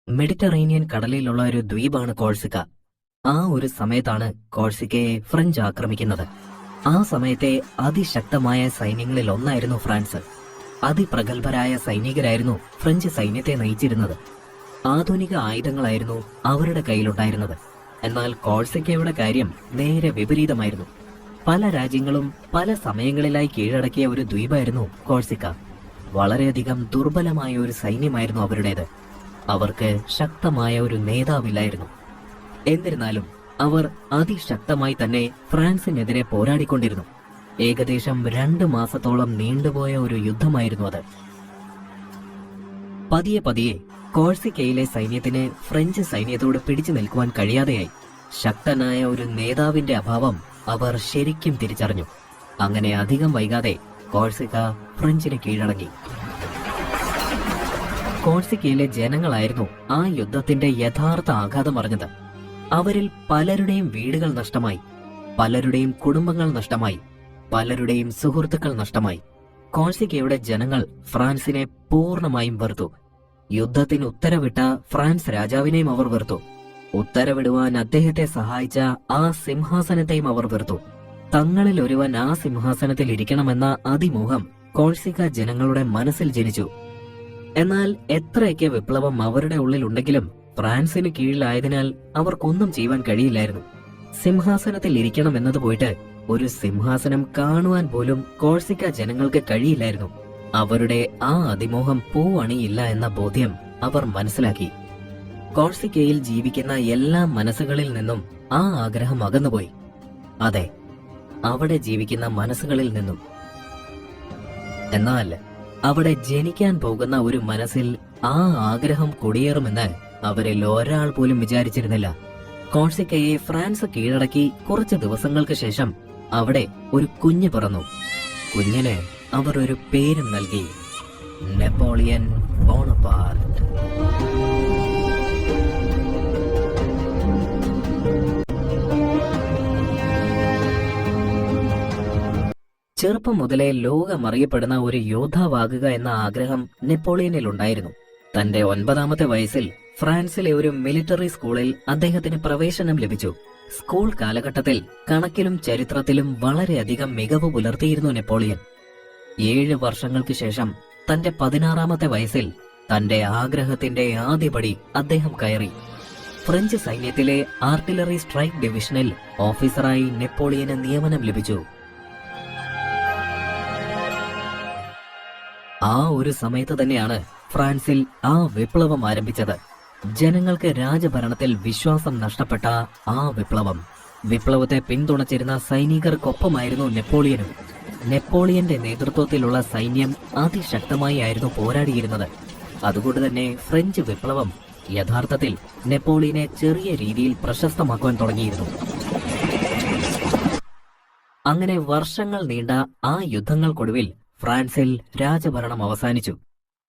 Mediterranean കടലിലുള്ള ഒരു ദ്വീപാണ് കോഴ്സിക്ക. ആ ഒരു സമയത്താണ് കോഴ്സിക്കയെ ഫ്രഞ്ച് ആക്രമിക്കുന്നത്. ആ സമയത്തെ അതിശക്തമായ സൈന്യങ്ങളിൽ ഒന്നായിരുന്നു ഫ്രാൻസ്. അതിപ്രഗത്ഭരായ സൈനികരായിരുന്നു ഫ്രഞ്ച് സൈന്യത്തെ നയിച്ചിരുന്നത്. ആധുനിക ആയുധങ്ങളായിരുന്നു അവരുടെ കയ്യിലുണ്ടായിരുന്നത്. എന്നാൽ കോഴ്സിക്കയുടെ കാര്യം നേരെ വിപരീതമായിരുന്നു. പല രാജ്യങ്ങളും പല സമയങ്ങളിലായി കീഴടക്കിയ ഒരു ദ്വീപായിരുന്നു കോഴ്സിക്ക. വളരെയധികം ദുർബലമായ ഒരു സൈന്യമായിരുന്നു അവരുടേത്. അവർക്ക് ശക്തമായ ഒരു നേതാവില്ലായിരുന്നു. എന്നിരുന്നാലും അവർ അതിശക്തമായി തന്നെ ഫ്രാൻസിനെതിരെ പോരാടിക്കൊണ്ടിരുന്നു. ഏകദേശം 2 മാസത്തോളം നീണ്ടുപോയ ഒരു യുദ്ധമായിരുന്നു അത്. പതിയെ പതിയെ കോഴ്സിക്കയിലെ സൈന്യത്തിന് ഫ്രഞ്ച് സൈന്യത്തോട് പിടിച്ചു നിൽക്കുവാൻ കഴിയാതെയായി. ശക്തനായ ഒരു നേതാവിന്റെ അഭാവം അവർ ശരിക്കും തിരിച്ചറിഞ്ഞു. അങ്ങനെ അധികം വൈകാതെ കോഴ്സിക്ക ഫ്രഞ്ചിന് കീഴടങ്ങി. കോഴ്സിക്കയിലെ ജനങ്ങളായിരുന്നു ആ യുദ്ധത്തിന്റെ യഥാർത്ഥ ആഘാതം അറിഞ്ഞത്. അവരിൽ പലരുടെയും വീടുകൾ നഷ്ടമായി, പലരുടെയും കുടുംബങ്ങൾ നഷ്ടമായി, പലരുടെയും സുഹൃത്തുക്കൾ നഷ്ടമായി. കോഴ്സിക്കയുടെ ജനങ്ങൾ ഫ്രാൻസിനെ പൂർണ്ണമായും വെറുത്തു. യുദ്ധത്തിന് ഉത്തരവിട്ട ഫ്രാൻസ് രാജാവിനെയും അവർ വെറുത്തു. ഉത്തരവിടുവാൻ അദ്ദേഹത്തെ സഹായിച്ച ആ സിംഹാസനത്തെയും അവർ വെറുത്തു. തങ്ങളിൽ ഒരുവൻ ആ സിംഹാസനത്തിൽ ഇരിക്കണമെന്ന അതിമോഹം കോഴ്സിക്ക ജനങ്ങളുടെ മനസ്സിൽ ജനിച്ചു. എന്നാൽ എത്രയൊക്കെ വിപ്ലവം അവരുടെ ഉള്ളിലുണ്ടെങ്കിലും ഫ്രാൻസിന് കീഴിലായതിനാൽ അവർക്കൊന്നും ചെയ്യുവാൻ കഴിയില്ലായിരുന്നു. സിംഹാസനത്തിൽ ഇരിക്കണം എന്നത് പോയിട്ട് ഒരു സിംഹാസനം കാണുവാൻ പോലും കോഴ്സിക്ക ജനങ്ങൾക്ക് കഴിയില്ലായിരുന്നു. അവരുടെ ആ അതിമോഹം പൂവണിയില്ല എന്ന ബോധ്യം അവർ മനസ്സിലാക്കി. കോഴ്സിക്കയിൽ ജീവിക്കുന്ന എല്ലാ മനസ്സുകളിൽ നിന്നും ആ ആഗ്രഹം അകന്നുപോയി. അതെ, അവിടെ ജീവിക്കുന്ന മനസ്സുകളിൽ നിന്നും. എന്നാൽ അവിടെ ജനിക്കാൻ പോകുന്ന ഒരു മനസ്സിൽ ആ ആഗ്രഹം കുടിയേറുമെന്ന് അവരിൽ ഒരാൾ പോലും വിചാരിച്ചിരുന്നില്ല. കോഴ്സിക്കയെ ഫ്രാൻസ് കീഴടക്കി കുറച്ച് ദിവസങ്ങൾക്ക് ശേഷം അവിടെ ഒരു കുഞ്ഞ് പിറന്നു. കുഞ്ഞിന് അവർ ഒരു പേരും നൽകി, നെപ്പോളിയൻ ബോണപ്പാർട്ട്. ചെറുപ്പം മുതലേ ലോകമറിയപ്പെടുന്ന ഒരു യോദ്ധാവാകുക എന്ന ആഗ്രഹം നെപ്പോളിയനിൽ ഉണ്ടായിരുന്നു. തന്റെ 9ാമത്തെ വയസ്സിൽ ഫ്രാൻസിലെ ഒരു മിലിറ്ററി സ്കൂളിൽ അദ്ദേഹത്തിന് പ്രവേശനം ലഭിച്ചു. സ്കൂൾ കാലഘട്ടത്തിൽ കണക്കിലും ചരിത്രത്തിലും വളരെയധികം മികവ് പുലർത്തിയിരുന്നു നെപ്പോളിയൻ. 7 വർഷങ്ങൾക്ക് ശേഷം തന്റെ 16ാമത്തെ വയസ്സിൽ തന്റെ ആഗ്രഹത്തിന്റെ ആദ്യപടി അദ്ദേഹം കയറി. ഫ്രഞ്ച് സൈന്യത്തിലെ ആർട്ടിലറി സ്ട്രൈക്ക് ഡിവിഷനിൽ ഓഫീസറായി നെപ്പോളിയന് നിയമനം ലഭിച്ചു. ആ ഒരു സമയത്ത് തന്നെയാണ് ഫ്രാൻസിൽ ആ വിപ്ലവം ആരംഭിച്ചത്. ജനങ്ങൾക്ക് രാജഭരണത്തിൽ വിശ്വാസം നഷ്ടപ്പെട്ട ആ വിപ്ലവം. വിപ്ലവത്തെ പിന്തുണച്ചിരുന്ന സൈനികർക്കൊപ്പമായിരുന്നു നെപ്പോളിയനും. നെപ്പോളിയന്റെ നേതൃത്വത്തിലുള്ള സൈന്യം അതിശക്തമായി ആയിരുന്നു പോരാടിയിരുന്നത്. അതുകൊണ്ട് തന്നെ ഫ്രഞ്ച് വിപ്ലവം യഥാർത്ഥത്തിൽ നെപ്പോളിയനെ ചെറിയ രീതിയിൽ പ്രശസ്തമാക്കുവാൻ തുടങ്ങിയിരുന്നു. അങ്ങനെ വർഷങ്ങൾ നീണ്ട ആ യുദ്ധങ്ങൾക്കൊടുവിൽ ഫ്രാൻസിൽ രാജഭരണം അവസാനിച്ചു.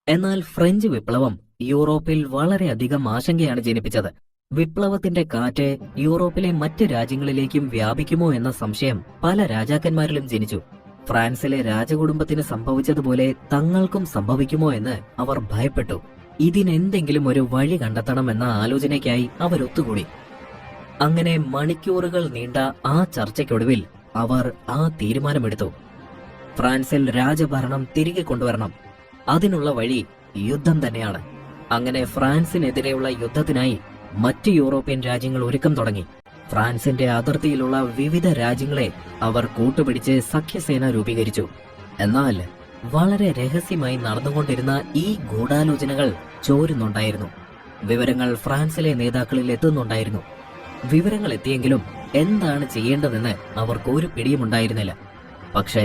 എന്നാൽ ഫ്രഞ്ച് വിപ്ലവം യൂറോപ്പിൽ വളരെയധികം ആശങ്കയാണ് ജനിപ്പിച്ചത്. വിപ്ലവത്തിന്റെ കാറ്റ് യൂറോപ്പിലെ മറ്റ് രാജ്യങ്ങളിലേക്കും വ്യാപിക്കുമോ എന്ന സംശയം പല രാജാക്കന്മാരിലും ജനിച്ചു. ഫ്രാൻസിലെ രാജകുടുംബത്തിന് സംഭവിച്ചതുപോലെ തങ്ങൾക്കും സംഭവിക്കുമോ എന്ന് അവർ ഭയപ്പെട്ടു. ഇതിനെന്തെങ്കിലും ഒരു വഴി കണ്ടെത്തണമെന്ന ആലോചനയ്ക്കായി അവരൊത്തുകൂടി. അങ്ങനെ മണിക്കൂറുകൾ നീണ്ട ആ ചർച്ചയ്ക്കൊടുവിൽ അവർ ആ തീരുമാനമെടുത്തു. ഫ്രാൻസിൽ രാജഭരണം തിരികെ കൊണ്ടുവരണം. അതിനുള്ള വഴി യുദ്ധം തന്നെയാണ്. അങ്ങനെ ഫ്രാൻസിനെതിരെയുള്ള യുദ്ധത്തിനായി മറ്റ് യൂറോപ്യൻ രാജ്യങ്ങൾ ഒരുക്കം തുടങ്ങി. ഫ്രാൻസിന്റെ അതിർത്തിയിലുള്ള വിവിധ രാജ്യങ്ങളെ അവർ കൂട്ടുപിടിച്ച് സഖ്യസേന രൂപീകരിച്ചു. എന്നാൽ വളരെ രഹസ്യമായി നടന്നുകൊണ്ടിരുന്ന ഈ ഗൂഢാലോചനകൾ ചോരുന്നുണ്ടായിരുന്നു. വിവരങ്ങൾ ഫ്രാൻസിലെ നേതാക്കളിൽ എത്തുന്നുണ്ടായിരുന്നു. വിവരങ്ങൾ എത്തിയെങ്കിലും എന്താണ് ചെയ്യേണ്ടതെന്ന് അവർക്ക് ഒരു പിടിയുമുണ്ടായിരുന്നില്ല. പക്ഷേ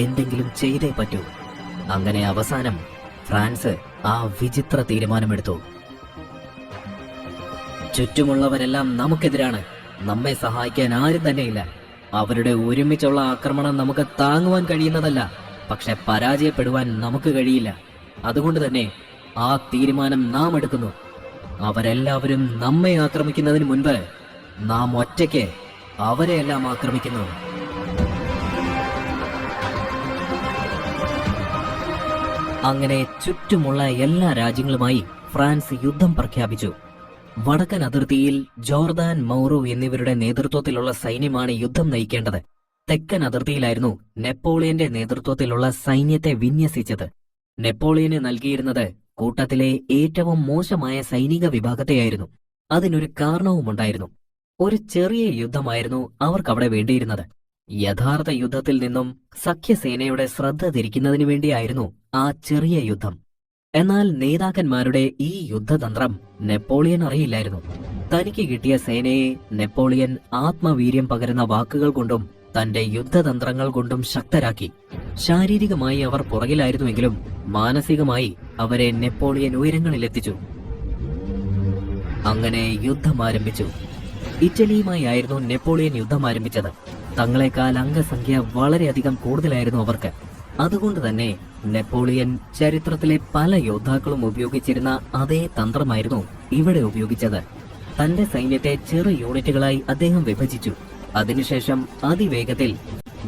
എന്തെങ്കിലും ചെയ്തേ പറ്റൂ. അങ്ങനെ അവസാനം ഫ്രാൻസ് ആ വിചിത്ര തീരുമാനമെടുത്തു. ചുറ്റുമുള്ളവരെല്ലാം നമുക്കെതിരാണ്. നമ്മെ സഹായിക്കാൻ ആരും തന്നെയില്ല. അവരുടെ ഒരുമിച്ചുള്ള ആക്രമണം നമുക്ക് താങ്ങുവാൻ കഴിയുന്നതല്ല. പക്ഷെ പരാജയപ്പെടുവാൻ നമുക്ക് കഴിയില്ല. അതുകൊണ്ട് തന്നെ ആ തീരുമാനം നാം എടുക്കുന്നു. അവരെല്ലാവരും നമ്മെ ആക്രമിക്കുന്നതിന് മുൻപ് നാം ഒറ്റയ്ക്ക് അവരെയെല്ലാം ആക്രമിക്കുന്നു. അങ്ങനെ ചുറ്റുമുള്ള എല്ലാ രാജ്യങ്ങളുമായി ഫ്രാൻസ് യുദ്ധം പ്രഖ്യാപിച്ചു. വടക്കൻ അതിർത്തിയിൽ ജോർദാൻ, മൗറോ എന്നിവരുടെ നേതൃത്വത്തിലുള്ള സൈന്യമാണ് യുദ്ധം നയിക്കേണ്ടത്. തെക്കൻ അതിർത്തിയിലായിരുന്നു നെപ്പോളിയന്റെ നേതൃത്വത്തിലുള്ള സൈന്യത്തെ വിന്യസിച്ചത്. നെപ്പോളിയന് നൽകിയിരുന്നത് കൂട്ടത്തിലെ ഏറ്റവും മോശമായ സൈനിക വിഭാഗത്തെയായിരുന്നു. അതിനൊരു കാരണവുമുണ്ടായിരുന്നു. ഒരു ചെറിയ യുദ്ധമായിരുന്നു അവർക്കവിടെ വേണ്ടിയിരുന്നത്. യഥാർത്ഥ യുദ്ധത്തിൽ നിന്നും സഖ്യസേനയുടെ ശ്രദ്ധ തിരിക്കുന്നതിനു വേണ്ടിയായിരുന്നു ആ ചെറിയ യുദ്ധം. എന്നാൽ നേതാക്കന്മാരുടെ ഈ യുദ്ധതന്ത്രം നെപ്പോളിയൻ അറിയില്ലായിരുന്നു. തനിക്ക് കിട്ടിയ സേനയെ നെപ്പോളിയൻ ആത്മവീര്യം പകരുന്ന വാക്കുകൾ കൊണ്ടും തന്റെ യുദ്ധതന്ത്രങ്ങൾ കൊണ്ടും ശക്തരാക്കി. ശാരീരികമായി അവർ പുറകിലായിരുന്നുവെങ്കിലും മാനസികമായി അവരെ നെപ്പോളിയൻ ഉയരങ്ങളിലെത്തിച്ചു. അങ്ങനെ യുദ്ധം ആരംഭിച്ചു. ഇറ്റലിയുമായി ആയിരുന്നു നെപ്പോളിയൻ യുദ്ധം ആരംഭിച്ചത്. തങ്ങളെക്കാൾ അംഗസംഖ്യ വളരെയധികം കൂടുതലായിരുന്നു അവർക്ക്. അതുകൊണ്ട് തന്നെ നെപ്പോളിയൻ ചരിത്രത്തിലെ പല യോദ്ധാക്കളും ഉപയോഗിച്ചിരുന്ന അതേ തന്ത്രമായിരുന്നു ഇവിടെ ഉപയോഗിച്ചത്. തന്റെ സൈന്യത്തെ ചെറു യൂണിറ്റുകളായി അദ്ദേഹം വിഭജിച്ചു. അതിനുശേഷം അതിവേഗത്തിൽ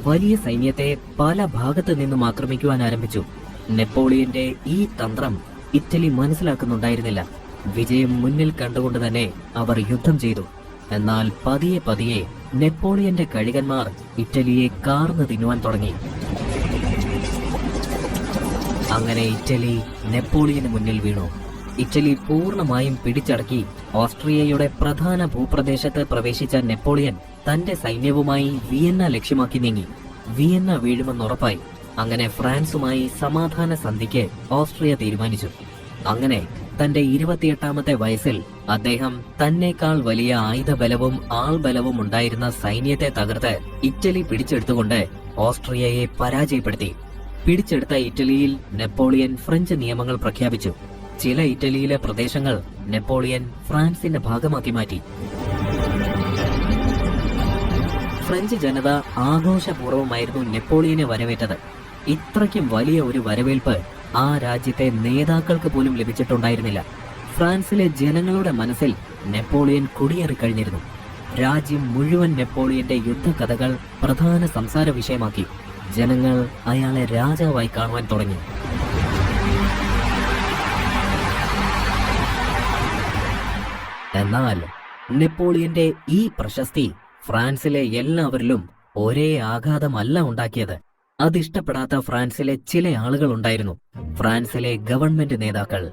വലിയ സൈന്യത്തെ പല ഭാഗത്തു നിന്നും ആക്രമിക്കുവാൻ ആരംഭിച്ചു. നെപ്പോളിയന്റെ ഈ തന്ത്രം ഇറ്റലി മനസ്സിലാക്കുന്നുണ്ടായിരുന്നില്ല. വിജയം മുന്നിൽ കണ്ടുകൊണ്ട് തന്നെ അവർ യുദ്ധം ചെയ്തു. എന്നാൽ പതിയെ പതിയെ നെപ്പോളിയന്റെ കഴുകന്മാർ ഇറ്റലിയെ കാർന്നു തിന്നുവാൻ തുടങ്ങി. അങ്ങനെ ഇറ്റലി നെപ്പോളിയന് മുന്നിൽ വീണു. ഇറ്റലി പൂർണ്ണമായും പിടിച്ചടക്കി ഓസ്ട്രിയയുടെ പ്രധാന ഭൂപ്രദേശത്ത് പ്രവേശിച്ച നെപ്പോളിയൻ തന്റെ സൈന്യവുമായി വിയന്ന ലക്ഷ്യമാക്കി നീങ്ങി. വിയന്ന വീഴുമെന്നുറപ്പായി. അങ്ങനെ ഫ്രാൻസുമായി സമാധാന സന്ധിക്ക് ഓസ്ട്രിയ തീരുമാനിച്ചു. അങ്ങനെ തന്റെ 28ാമത്തെ വയസ്സിൽ അദ്ദേഹം തന്നേക്കാൾ വലിയ ആയുധബലവും ആൾബലവും ഉണ്ടായിരുന്ന സൈന്യത്തെ തകർത്ത് ഇറ്റലി പിടിച്ചെടുത്തുകൊണ്ട് ഓസ്ട്രിയയെ പരാജയപ്പെടുത്തി. പിടിച്ചെടുത്ത ഇറ്റലിയിൽ നെപ്പോളിയൻ ഫ്രഞ്ച് നിയമങ്ങൾ പ്രഖ്യാപിച്ചു. ചില ഇറ്റലിയിലെ പ്രദേശങ്ങൾ നെപ്പോളിയൻ ഫ്രാൻസിന്റെ ഭാഗമാക്കി മാറ്റി. ഫ്രഞ്ച് ജനത ആഘോഷപൂർവ്വമായിരുന്നു നെപ്പോളിയനെ വരവേറ്റത്. ഇത്രയ്ക്കും വലിയ ഒരു വരവേൽപ്പ് ആ രാജ്യത്തെ നേതാക്കൾക്ക് പോലും ലഭിച്ചിട്ടുണ്ടായിരുന്നില്ല. ഫ്രാൻസിലെ ജനങ്ങളുടെ മനസ്സിൽ നെപ്പോളിയൻ കുടിയേറിക്കഴിഞ്ഞിരുന്നു. രാജ്യം മുഴുവൻ നെപ്പോളിയന്റെ യുദ്ധകഥകൾ പ്രധാന സംസാര വിഷയമാക്കി. ജനങ്ങൾ അയാളെ രാജാവായി കാണുവാൻ തുടങ്ങി. എന്നാൽ നെപ്പോളിയന്റെ ഈ പ്രശസ്തി ഫ്രാൻസിലെ എല്ലാവരിലും ഒരേ ആഘാതമല്ല ഉണ്ടാക്കിയത്. അതിഷ്ടപ്പെടാത്ത ഫ്രാൻസിലെ ചില ആളുകൾ ഉണ്ടായിരുന്നു. ഫ്രാൻസിലെ ഗവൺമെന്റ് നേതാക്കൾ.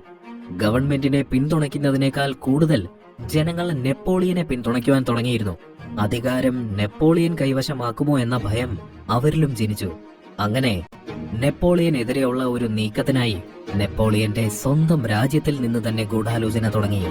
ഗവൺമെന്റിനെ പിന്തുണയ്ക്കുന്നതിനേക്കാൾ കൂടുതൽ ജനങ്ങൾ നെപ്പോളിയനെ പിന്തുണയ്ക്കുവാൻ തുടങ്ങിയിരുന്നു. അധികാരം നെപ്പോളിയൻ കൈവശമാക്കുമോ എന്ന ഭയം അവരിലും ജനിച്ചു. അങ്ങനെ നെപ്പോളിയനെതിരെയുള്ള ഒരു നീക്കത്തിനായി നെപ്പോളിയന്റെ സ്വന്തം രാജ്യത്തിൽ നിന്ന് തന്നെ ഗൂഢാലോചന തുടങ്ങി.